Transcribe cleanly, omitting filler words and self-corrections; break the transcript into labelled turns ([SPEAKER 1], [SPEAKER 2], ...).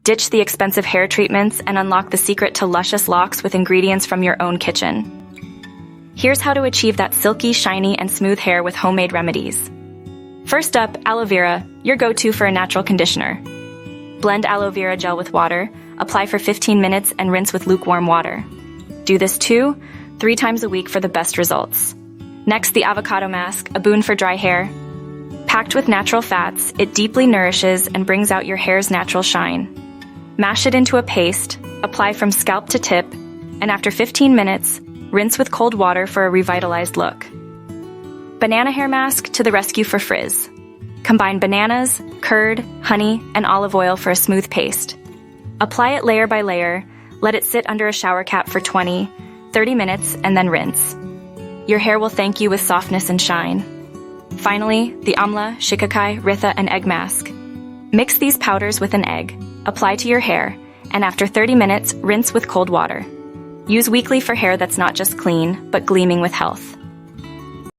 [SPEAKER 1] Ditch the expensive hair treatments and unlock the secret to luscious locks with ingredients from your own kitchen. Here's how to achieve that silky, shiny, and smooth hair with homemade remedies. First up, aloe vera, your go-to for a natural conditioner. Blend aloe vera gel with water, apply for 15 minutes, and rinse with lukewarm water. Do this 2-3 times a week for the best results. Next, the avocado mask, a boon for dry hair. Packed with natural fats, it deeply nourishes and brings out your hair's natural shine. Mash it into a paste, apply from scalp to tip, and after 15 minutes, rinse with cold water for a revitalized look. Banana hair mask to the rescue for frizz. Combine bananas, curd, honey, and olive oil for a smooth paste. Apply it layer by layer, let it sit under a shower cap for 20-30 minutes, and then rinse. Your hair will thank you with softness and shine. Finally, the amla, shikakai, ritha, and egg mask. Mix these powders with an egg, apply to your hair, and after 30 minutes, rinse with cold water. Use weekly for hair that's not just clean, but gleaming with health.